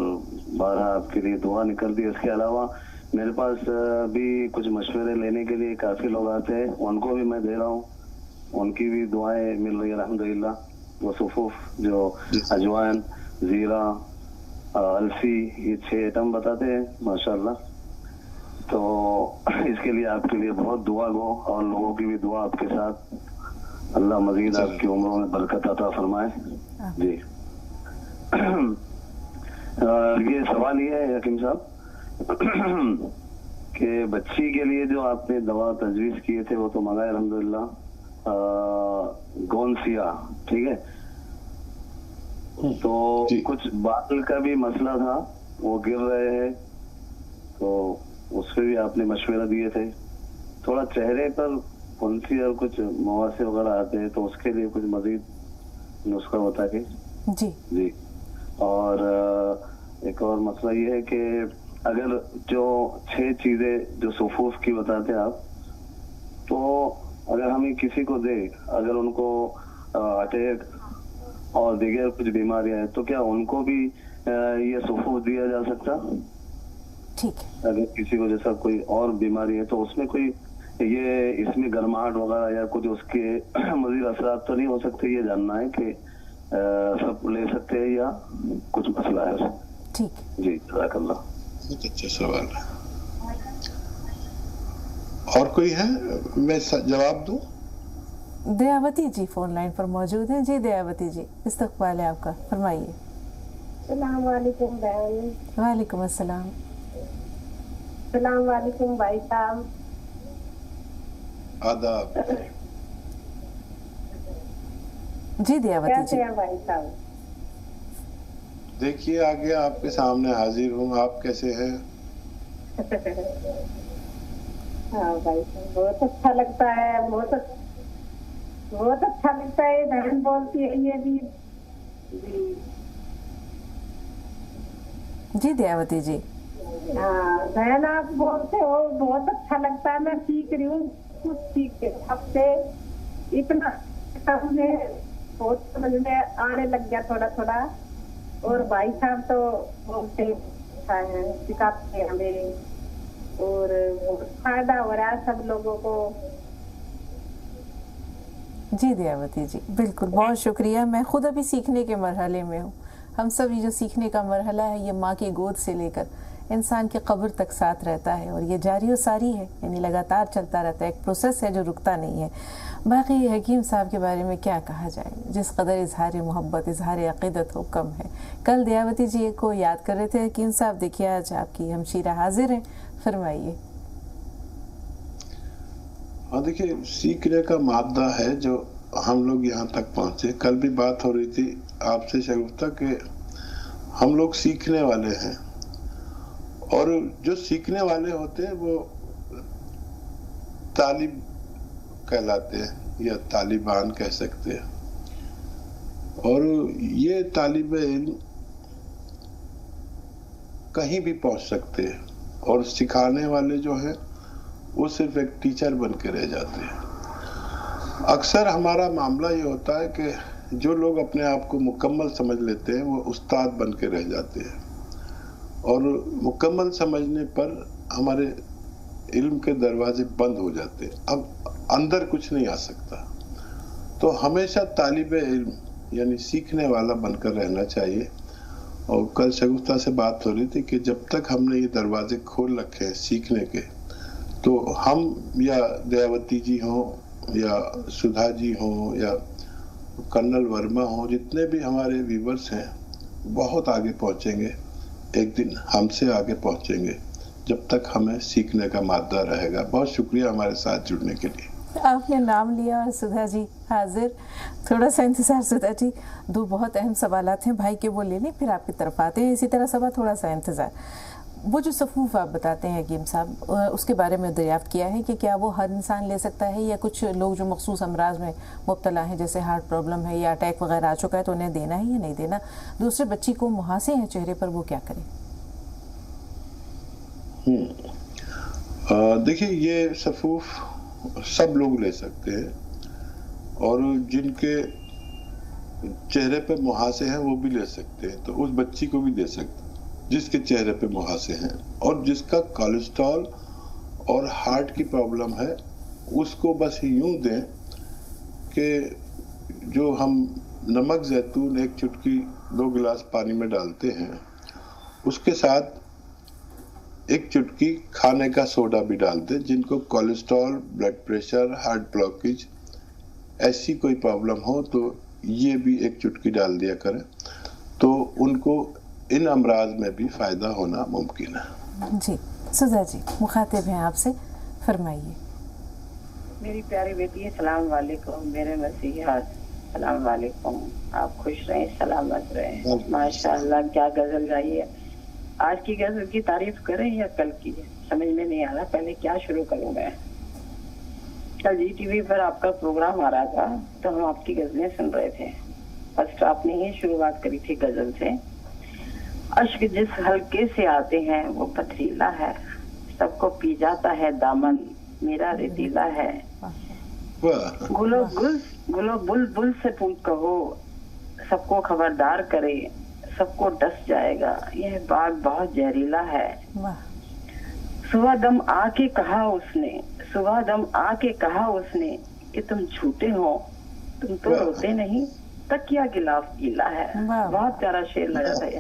बारह आपके लिए दुआ निकल दी। इसके अलावा मेरे पास भी कुछ मशवरे लेने के लिए काफ़ी लोग आते हैं, उनको भी मैं दे रहा हूँ, उनकी भी दुआएं मिल रही है अल्हम्दुलिल्लाह। वो सुफ़ूफ़ जो अजवाइन, ज़ीरा, अलसी, ये 6 आइटम बताते हैं माशाअल्लाह। तो इसके लिए आपके लिए बहुत दुआ गो, और लोगों की भी दुआ आपके साथ। अल्लाह मजीद आपकी उम्रों में बरकत अता फरमाए। जी ये सवाल ये है हकीम साहब कि बच्ची के लिए जो आपने दवा तजवीज़ किए थे वो तो मंगाए अल्हम्दुलिल्लाह, गोनसिया, ठीक है। तो कुछ बाल का भी मसला था, वो गिर रहे हैं, तो उस पर भी आपने मशवरा दिए थे। थोड़ा चेहरे पर फुंसी और कुछ मुहासे वगैरह आते हैं, तो उसके लिए कुछ मजीद नुस्खा बता के। जी जी और एक और मसला ये है कि अगर जो 6 चीजें जो सुफ़ूफ़ की बताते आप, तो अगर हमें किसी को दे, अगर उनको अटैक और दीगर कुछ बीमारियां हैं, तो क्या उनको भी ये सुफ़ूफ़ दिया जा सकता? ठीक है। अगर किसी को जैसा कोई और बीमारी है, तो उसमें कोई ये इसमें गर्माहट वगैरह या कुछ उसके मजीद असरात तो नहीं हो सकते? ये जानना है कि सब ले सकते हैं या कुछ मसला है? ठीक जी जज़ाकल्लाह। बहुत अच्छा सवाल है। और कोई है? मैं जवाब दूं? दयावती जी फोन लाइन पर मौजूद हैं। जी दयावती जी इस्तकबाल है आपका, फरमाइए। अस्सलाम वालेकुम बहन। वालेकुम अस्सलाम। अस्सलाम वालेकुम भाई साहब। आदाब। जी दयावती कैसे जी। हैं भाई साहब? देखिए आगे आपके सामने हाजिर हूँ, आप कैसे हैं? हाँ भाई साहब बहुत अच्छा लगता है, बहुत अच्छा लगता है। बहन बोलती है ये भी। जी दयावती जी। हाँ बहन आप बोलते हो बहुत अच्छा लगता है, मैं सीख रही हूँ कुछ सीख के आपसे, इतना समझे बहुत समझ में आने लग गया थोड़ा थोड़ा। और भाई साहब तो बोलते हैं, सिखाते हैं हमें, और बहुत फायदा हो रहा है सब लोगों को। जी दयावती जी बिल्कुल, बहुत शुक्रिया। मैं खुद अभी सीखने के मरहले में हूँ। हम सब ये जो सीखने का मरहला है, ये माँ की गोद से लेकर इंसान के कब्र तक साथ रहता है, और ये जारी व सारी है, यानी लगातार चलता रहता है, एक प्रोसेस है जो रुकता नहीं है। बाकी हकीम साहब के बारे में क्या कहा जाए, जिस कदर इजहार मोहब्बत, इजहार अक़ीदत हो कम है। कल दयावती जी को याद कर रहे थे हकीम साहब, देखिए आज आपकी हमशीरा हाजिर हैं, फरमाइए। हाँ देखिए, सीखने का मादा है जो हम लोग यहाँ तक पहुँचे। कल भी बात हो रही थी आपसे शगुफ्ता कि हम लोग सीखने वाले हैं, और जो सीखने वाले होते हैं वो तालिब कहलाते हैं या तालिबान कह सकते हैं। और ये तालिब इल्म कहीं भी पहुंच सकते हैं, और सिखाने वाले जो हैं वो सिर्फ एक टीचर बन के रह जाते हैं। अक्सर हमारा मामला ये होता है कि جو لوگ اپنے آپ کو مکمل سمجھ لیتے ہیں وہ استاد بن کے رہ جاتے ہیں، اور مکمل سمجھنے پر ہمارے علم کے دروازے بند ہو جاتے ہیں، اب اندر کچھ نہیں آ سکتا. تو ہمیشہ طالب علم یعنی سیکھنے والا بن کر رہنا چاہیے. اور کل شگفتہ سے بات ہو رہی تھی کہ جب تک ہم نے یہ دروازے کھول رکھے ہیں سیکھنے کے، تو ہم یا دیاوتی جی ہوں یا سدھا جی ہوں یا کرنل ورما ہوں، جتنے بھی ہمارے ویورز ہیں بہت آگے پہنچیں گے، ایک دن ہم سے آگے پہنچیں گے جب تک ہمیں سیکھنے کا مادہ رہے گا. بہت شکریہ ہمارے ساتھ جڑنے کے لیے. آپ نے نام لیا اور سدھا جی حاضر. تھوڑا سا انتظار سدھا جی، دو بہت اہم سوالات ہیں بھائی کے، وہ لے لیں پھر آپ کی طرف آتے ہیں. اسی طرح سبا تھوڑا سا انتظار. وہ جو صفوف آپ بتاتے ہیں حکیم صاحب، اس کے بارے میں دریافت کیا ہے کہ کیا وہ ہر انسان لے سکتا ہے، یا کچھ لوگ جو مخصوص امراض میں مبتلا ہیں جیسے ہارٹ پرابلم ہے یا اٹیک وغیرہ آ چکا ہے تو انہیں دینا ہے یا نہیں دینا؟ دوسرے بچی کو مہاسے ہیں چہرے پر، وہ کیا کریں؟ دیکھیے یہ صفوف سب لوگ لے سکتے ہیں، اور جن کے چہرے پہ مہاسے ہیں وہ بھی لے سکتے ہیں. تو اس بچی کو بھی دے سکتے جس کے چہرے پہ مہاسے ہیں، اور جس کا کولیسٹرول اور ہارٹ کی پرابلم ہے اس کو بس یوں دیں کہ جو ہم نمک زیتون 1 چٹکی 2 گلاس پانی میں ڈالتے ہیں، اس کے ساتھ 1 چٹکی کھانے کا سوڈا بھی ڈال دیں. جن کو cholesterol, blood pressure, heart blockage ایسی کوئی پرابلم ہو تو یہ بھی 1 چٹکی ڈال دیا کریں، تو ان کو ان امراض میں بھی فائدہ ہونا ممکن ہے. جی سدھا جی مخاطب ہیں آپ سے، فرمائیے. میری پیاری بیٹی السلام علیکم، میرے مسیحا السلام علیکم. آپ خوش رہیں، سلامت رہیں. ماشاء اللہ کیا غزل گائی ہے. آج کی غزل کی تعریف کریں یا کل کی؟ سمجھ میں نہیں آ رہا پہلے کیا شروع کروں میں. کل جی ٹی وی پر آپ کا پروگرام آ رہا تھا تو ہم آپ کی غزلیں سن رہے تھے. فرسٹ آپ نے ہی شروعات کری تھی غزل سے. اشک جس حلقے سے آتے ہیں وہ پتھریلا ہے، سب کو پی جاتا ہے دامن میرا ریتیلا ہے. گلو بل بل سے پوچھ کہو، سب کو خبردار کرے، سب کو ڈس جائے گا یہ باغ بہت زہریلا ہے. صبح دم آ کے کہا اس نے، صبح دم آ کے کہا اس نے کہ تم جھوٹے ہو، تم تو روتے نہیں، تکیا گلاف گیلا ہے. بہت پیارا شعر لگا تھا یہ.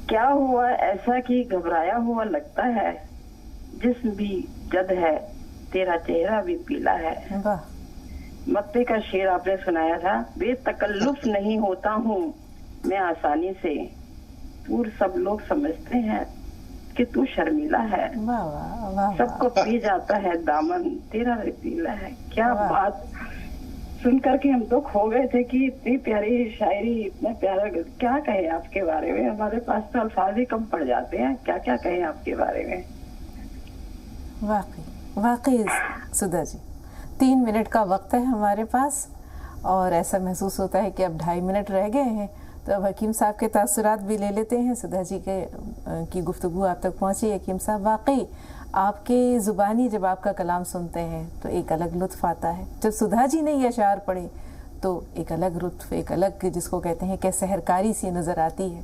کیا ہوا ایسا کہ گھبرایا ہوا لگتا ہے، جسم بھی جد ہے تیرا چہرہ بھی پیلا ہے. مکتے کا شعر آپ نے سنایا تھا. بے تکلف نہیں ہوتا ہوں میں آسانی سے، پور سب لوگ سمجھتے ہیں کہ تو شرمیلا ہے. سب کو پی جاتا ہے دامن تیرا ریتیلا ہے. کیا بات سن کر کے ہم تو کھو گئے تھے کہ اتنی پیاری شاعری، اتنا پیارا. کیا کہیں آپ کے بارے میں؟ ہمارے پاس تو الفاظ ہی کم پڑ جاتے ہیں. کیا کیا کہیں آپ کے بارے میں؟ واقعی سدھا جی 3 منٹ کا وقت ہے ہمارے پاس، اور ایسا محسوس ہوتا ہے کہ اب 2.5 منٹ رہ گئے ہیں. تو اب حکیم صاحب کے تاثرات بھی لے لیتے ہیں. سدھا جی کی گفتگو آپ تک پہنچی. حکیم صاحب واقعی آپ کے زبانی جب آپ کا کلام سنتے ہیں تو ایک الگ لطف آتا ہے. جب سدھا جی نے یہ اشعار پڑھے تو ایک الگ لطف، ایک الگ جس کو کہتے ہیں کہ سحرکاری سی نظر آتی ہے.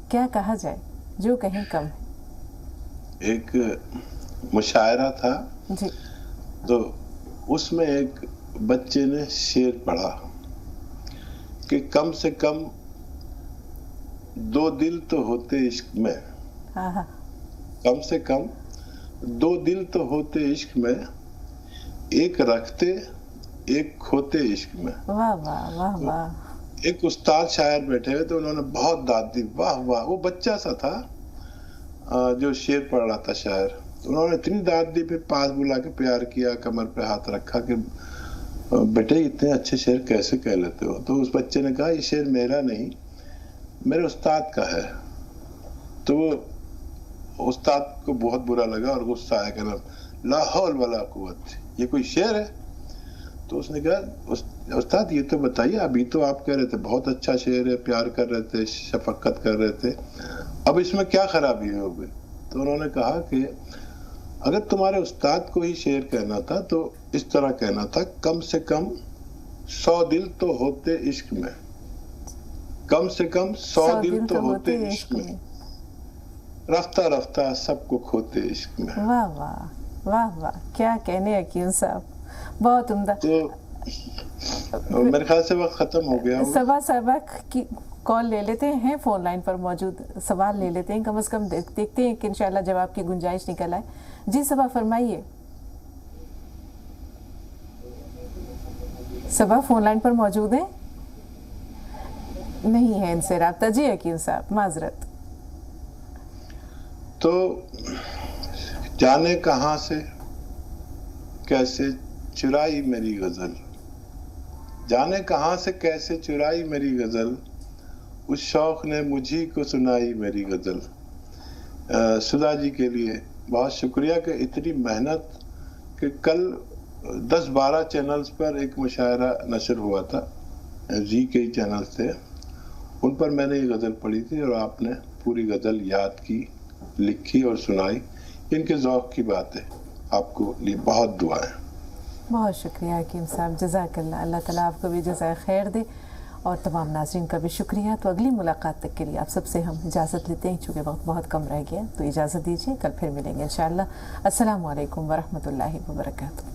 کیا کہا جائے، جو کہیں کم ہے. ایک مشاعرہ تھا جی، تو اس میں ایک بچے نے شعر پڑھا کہ کم سے کم 2 دل تو ہوتے عشق میں، کم سے کم 2 دل تو ہوتے عشق میں، ایک رکھتے ایک کھوتے عشق میں. واہ واہ واہ واہ. ایک استاد شاعر بیٹھے ہوئے تو انہوں نے بہت داد دی. واہ واہ. وہ بچہ سا تھا جو شعر پڑھ رہا تھا شاعر. انہوں نے اتنی داد دی، پھر پاس بلا کے پیار کیا، کمر پہ ہاتھ رکھا کہ بیٹے اتنے اچھے شعر کیسے کہہ لیتے ہو. تو اس بچے نے کہا یہ شعر میرا نہیں، میرے استاد کا ہے. تو وہ استاد کو بہت برا لگا اور غصہ آیا کہ لا حول ولا قوت، یہ کوئی شعر ہے؟ تو اس نے کہا استاد یہ تو بتائیے، ابھی تو آپ کہہ رہے تھے بہت اچھا شعر ہے، پیار کر رہے تھے، شفقت کر رہے تھے، اب اس میں کیا خرابی ہو گئی؟ تو انہوں نے کہا کہ اگر تمہارے استاد کو ہی شعر کہنا تھا تو اس طرح کہنا تھا، کم سے کم 100 دل تو ہوتے عشق میں، कम से कम 100 दिल तो होते इश्क में, रफ्ता रफ्ता सबको खोते इश्क में। वाह वाह वाह वाह, क्या कहने हकीम साहब, बहुत उम्दा। तो मेरे ख्याल से वक्त खत्म हो गया। सबा साहबा की कॉल ले लेते हैं, फोन लाइन पर मौजूद, सवाल ले लेते हैं, कम से कम देखते हैं कि इंशाल्लाह जवाब की गुंजाइश निकल आए। जी सबा फरमाइए। सबा फोन लाइन पर मौजूद है? नहीं है इनसे राब्ता। जी हकीम साहब माजरत। तो जाने कहां से कैसे चुराई मेरी गजल, जाने कहां से कैसे चुराई मेरी गजल, उस शौक ने मुझी को सुनाई मेरी गजल। सुधा जी के लिए बहुत शुक्रिया कि इतनी मेहनत कि कल 10-12 चैनल्स पर एक मुशायरा नशर हुआ था, जी के चैनल्स थे, उन पर मैंने ये गज़ल पढ़ी थी और आपने पूरी गज़ल याद की, लिखी और सुनाई। इनके ज़ौक़ की बात है। आपको लिए बहुत दुआएं। बहुत शुक्रिया हकीम साहब, जज़ाकल्लाह। अल्लाह ताला आपको भी जज़ाए खैर दे और तमाम नाज़रीन का भी शुक्रिया। तो अगली मुलाकात तक के लिए आप सबसे हम इजाज़त लेते हैं, चूँकि वक्त बहुत कम रह गया, तो इजाज़त दीजिए, कल फिर मिलेंगे इंशाअल्लाह। अस्सलामु अलैकुम वरहमतुल्लाहि वबरकातुहू।